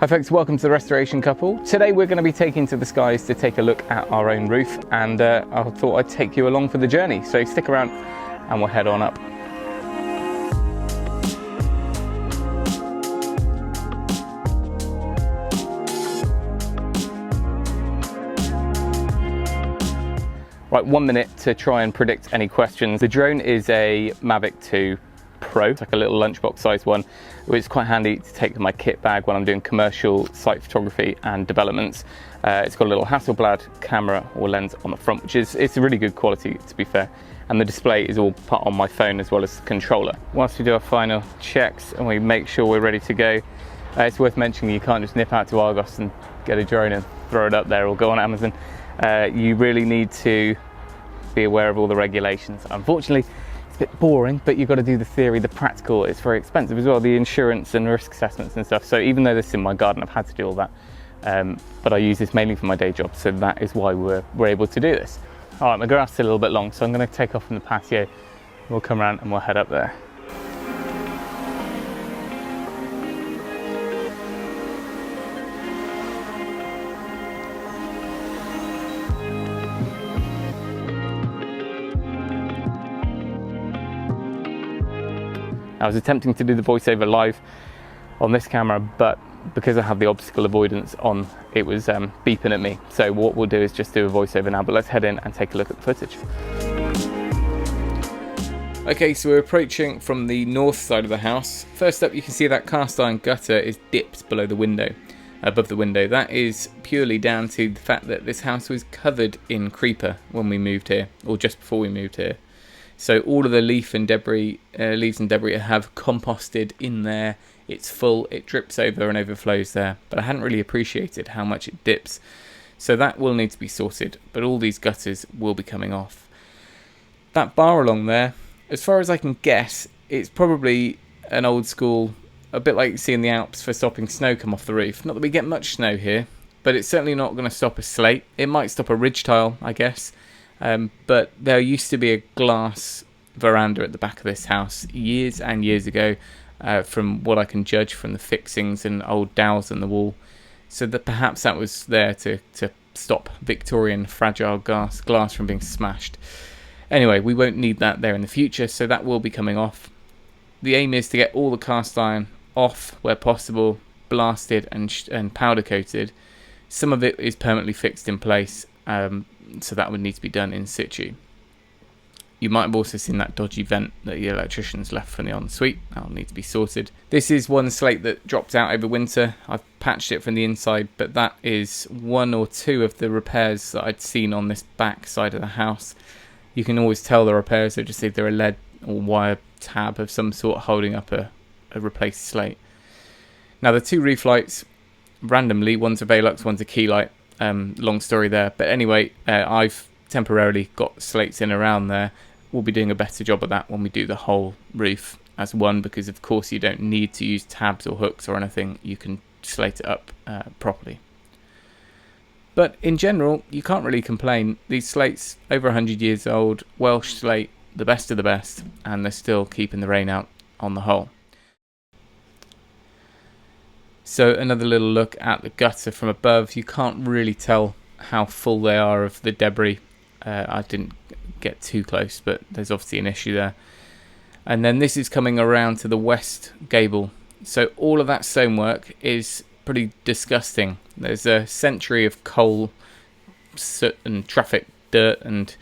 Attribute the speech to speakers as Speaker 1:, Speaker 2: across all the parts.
Speaker 1: Hi folks, welcome to the Restoration Couple. Today we're going to be taking to the skies to take a look at our own roof, and I thought I'd take you along for the journey. So stick around and we'll head on up. Right, 1 minute to try and predict any questions. The drone is a Mavic 2 Pro. It's like a little lunchbox size one. It's quite handy to take in my kit bag when I'm doing commercial site photography and developments. It's got a little Hasselblad camera or lens on the front, which is it's a really good quality, to be fair. And the display is all put on my phone as well as the controller. Whilst we do our final checks and we make sure we're ready to go, it's worth mentioning you can't just nip out to Argos and get a drone and throw it up there or go on Amazon. You really need to be aware of all the regulations. Unfortunately, it's a bit boring, but you've got to do the theory, the practical. It's very expensive as well, the insurance and risk assessments and stuff. So even though this is in my garden, I've had to do all that. But I use this mainly for my day job, so that is why we're able to do this. All right, my grass is a little bit long, so I'm going to take off from the patio. We'll come around and we'll head up there. I was attempting to do the voiceover live on this camera, but because I have the obstacle avoidance on, it was beeping at me. So what we'll do is just do a voiceover now, but let's head in and take a look at the footage. Okay, so we're approaching from the north side of the house. First up, you can see that cast iron gutter is dipped below the window, above the window. That is purely down to the fact that this house was covered in creeper when we moved here, or just before we moved here. So all of the leaves and debris have composted in there. It's full, it drips over and overflows there. But I hadn't really appreciated how much it dips. So that will need to be sorted, but all these gutters will be coming off. That bar along there, as far as I can guess, it's probably an old school, a bit like you see in the Alps for stopping snow come off the roof. Not that we get much snow here, but it's certainly not going to stop a slate. It might stop a ridge tile, I guess. But there used to be a glass veranda at the back of this house years and years ago, from what I can judge from the fixings and old dowels in the wall. So that perhaps that was there to stop Victorian fragile glass from being smashed. Anyway, we won't need that there in the future, so that will be coming off. The aim is to get all the cast iron off where possible, blasted and powder coated. Some of it is permanently fixed in place. So that would need to be done in situ. You might have also seen that dodgy vent that the electricians left from the ensuite. That'll need to be sorted. This is one slate that dropped out over winter. I've patched it from the inside, but that is one or two of the repairs that I'd seen on this back side of the house. You can always tell the repairs are just either a lead or wire tab of some sort holding up a replaced slate. Now the two roof lights, randomly, one's a Velux, one's a key light. Long story there, but anyway, I've temporarily got slates in around there. We'll be doing a better job of that when we do the whole roof as one, because of course you don't need to use tabs or hooks or anything. You can slate it up properly. But in general, you can't really complain. These slates, over 100 years old, Welsh slate, the best of the best, and they're still keeping the rain out on the whole. So another little look at the gutter from above. You can't really tell how full they are of the debris. I didn't get too close, but there's obviously an issue there. And then this is coming around to the west gable. So all of that stonework is pretty disgusting. There's a century of coal, soot and traffic dirt, and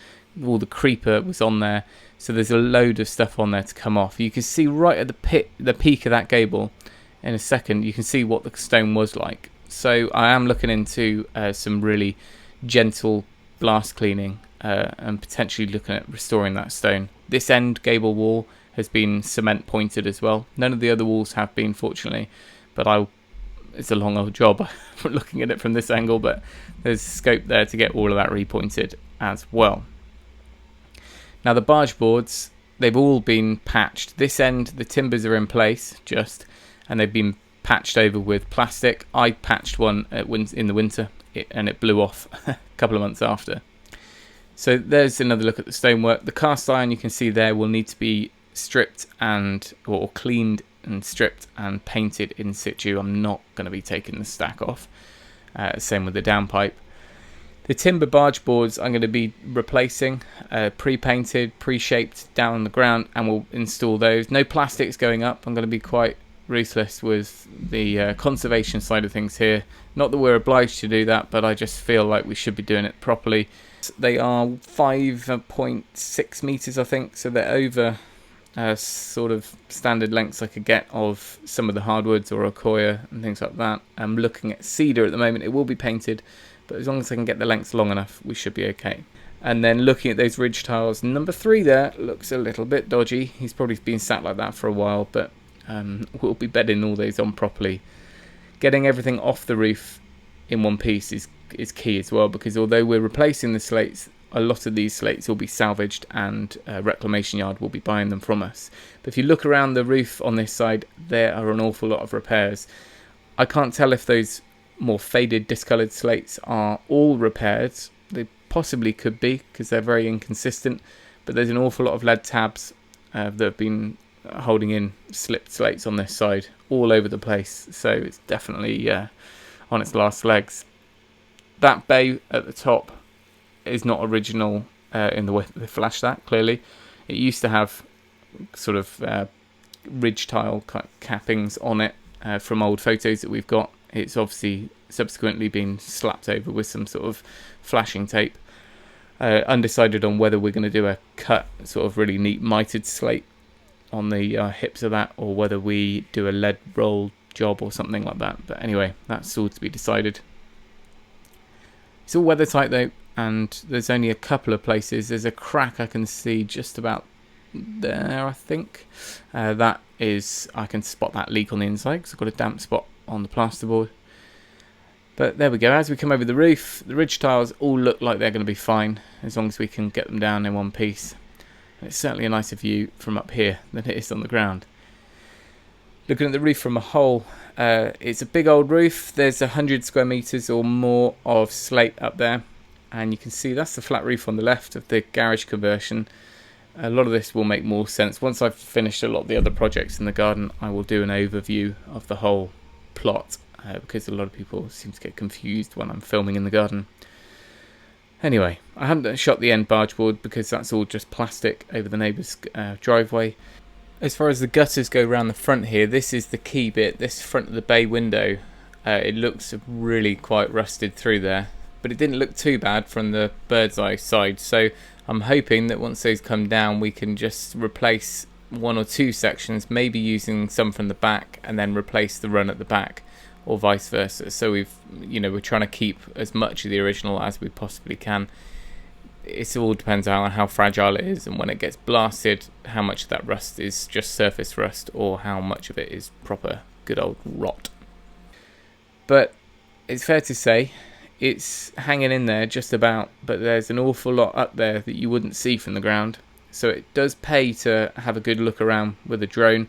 Speaker 1: all the creeper was on there. So there's a load of stuff on there to come off. You can see right at the peak of that gable, in a second, you can see what the stone was like. So I am looking into some really gentle blast cleaning and potentially looking at restoring that stone. This end gable wall has been cement pointed as well. None of the other walls have been, fortunately, but it's a long old job looking at it from this angle, but there's scope there to get all of that repointed as well. Now the barge boards, they've all been patched. This end, the timbers are in place and they've been patched over with plastic. I patched one in the winter and it blew off a couple of months after. So there's another look at the stonework. The cast iron you can see there will need to be stripped or cleaned and stripped and painted in situ. I'm not going to be taking the stack off. Same with the downpipe. The timber barge boards I'm going to be replacing, pre-painted, pre-shaped down on the ground, and we'll install those. No plastics going up. I'm going to be quite ruthless with the conservation side of things here. Not that we're obliged to do that, but I just feel like we should be doing it properly. They are 5.6 meters, I think, so they're over sort of standard lengths I could get of some of the hardwoods or Okoya and things like that. I'm looking at cedar at the moment. It will be painted, but as long as I can get the lengths long enough, we should be okay. And then looking at those ridge tiles, number 3 there looks a little bit dodgy. He's probably been sat like that for a while, but we'll be bedding all those on properly. Getting everything off the roof in one piece is key as well, because although we're replacing the slates, a lot of these slates will be salvaged and reclamation yard will be buying them from us. But if you look around the roof on this side, there are an awful lot of repairs. I can't tell if those more faded, discoloured slates are all repaired. They possibly could be, because they're very inconsistent, but there's an awful lot of lead tabs that have been holding in slipped slates on this side all over the place, so it's definitely on its last legs. That bay at the top is not original in the way that they flash that, clearly. It used to have sort of ridge tile cappings on it from old photos that we've got. It's obviously subsequently been slapped over with some sort of flashing tape. Undecided on whether we're going to do a cut, sort of really neat mitered slate on the hips of that, or whether we do a lead roll job or something like that. But anyway, that's all to be decided. It's all weather tight though, and there's only a couple of places. There's a crack I can see just about there, I think. That is, I can spot that leak on the inside because I've got a damp spot on the plasterboard. But there we go. As we come over the roof, the ridge tiles all look like they're going to be fine as long as we can get them down in one piece. And it's certainly a nicer view from up here than it is on the ground. Looking at the roof from a whole, it's a big old roof. There's 100 square meters or more of slate up there, and you can see that's the flat roof on the left of the garage conversion. A lot of this will make more sense once I've finished a lot of the other projects in the garden. I will do an overview of the whole plot, because a lot of people seem to get confused when I'm filming in the garden. Anyway, I haven't shot the end barge board because that's all just plastic over the neighbour's driveway. As far as the gutters go around the front here, this is the key bit, this front of the bay window. It looks really quite rusted through there, but it didn't look too bad from the bird's eye side, so I'm hoping that once those come down we can just replace 1 or 2 sections, maybe using some from the back, and then replace the run at the back, or vice versa. So we're trying to keep as much of the original as we possibly can. It all depends on how fragile it is, and when it gets blasted, how much of that rust is just surface rust or how much of it is proper good old rot. But it's fair to say it's hanging in there just about, but there's an awful lot up there that you wouldn't see from the ground. So it does pay to have a good look around with a drone.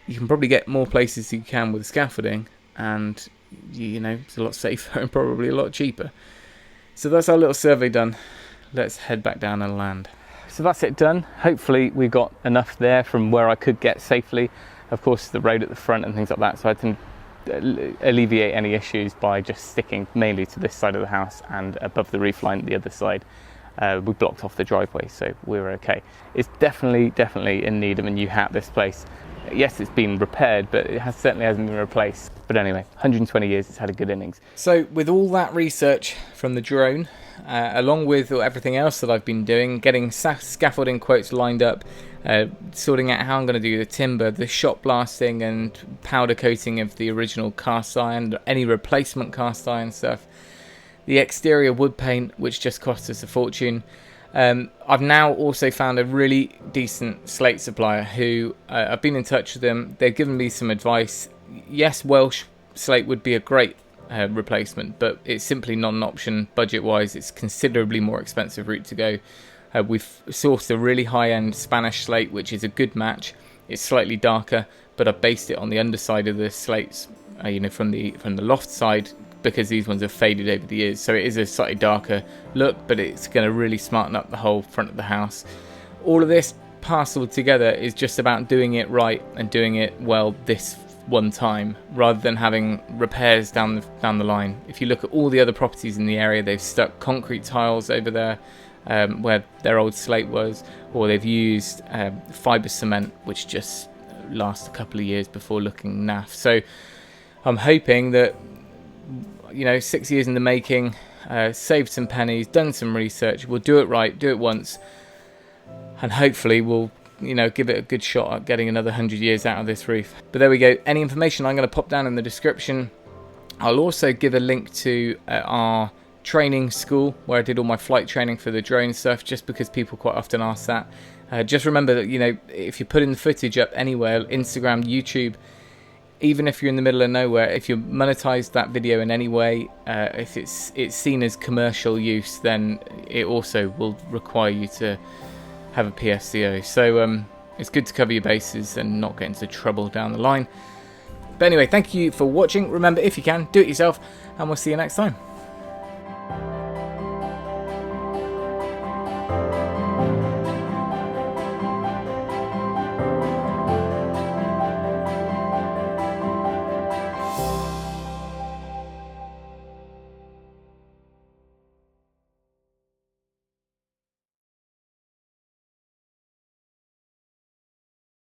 Speaker 1: You can probably get more places than you can with scaffolding, and it's a lot safer and probably a lot cheaper. So that's our little survey done. Let's head back down and land. So that's it done. Hopefully we got enough there from where I could get safely. Of course, the road at the front and things like that, so I can alleviate any issues by just sticking mainly to this side of the house and above the roof line the other side. We blocked off the driveway, so we were okay. It's definitely in need of a new hat, this place. Yes, it's been repaired, but it certainly hasn't been replaced. But anyway, 120 years, it's had a good innings. So with all that research from the drone, along with everything else that I've been doing, getting scaffolding quotes lined up, sorting out how I'm going to do the timber, the shot blasting and powder coating of the original cast iron, any replacement cast iron stuff, the exterior wood paint, which just cost us a fortune. I've now also found a really decent slate supplier who I've been in touch with them. They've given me some advice. Yes, Welsh slate would be a great replacement, but it's simply not an option budget-wise. It's considerably more expensive route to go. We've sourced a really high-end Spanish slate, which is a good match. It's slightly darker, but I've based it on the underside of the slates, from the loft side, because these ones have faded over the years. So it is a slightly darker look, but it's going to really smarten up the whole front of the house. All of this parcelled together is just about doing it right and doing it well this one time, rather than having repairs down the line. If you look at all the other properties in the area, they've stuck concrete tiles over there where their old slate was, or they've used fibre cement, which just lasts a couple of years before looking naff. So I'm hoping that, 6 years in the making, saved some pennies, done some research, we'll do it right, do it once, and hopefully we'll give it a good shot at getting another 100 years out of this roof. But there we go. Any information I'm going to pop down in the description. I'll also give a link to our training school where I did all my flight training for the drone stuff, just because people quite often ask that. Just remember that, if you're putting the footage up anywhere, Instagram, YouTube, even if you're in the middle of nowhere, if you monetize that video in any way, if it's seen as commercial use, then it also will require you to have a PSCO. So it's good to cover your bases and not get into trouble down the line. But anyway, thank you for watching. Remember, if you can, do it yourself, and we'll see you next time.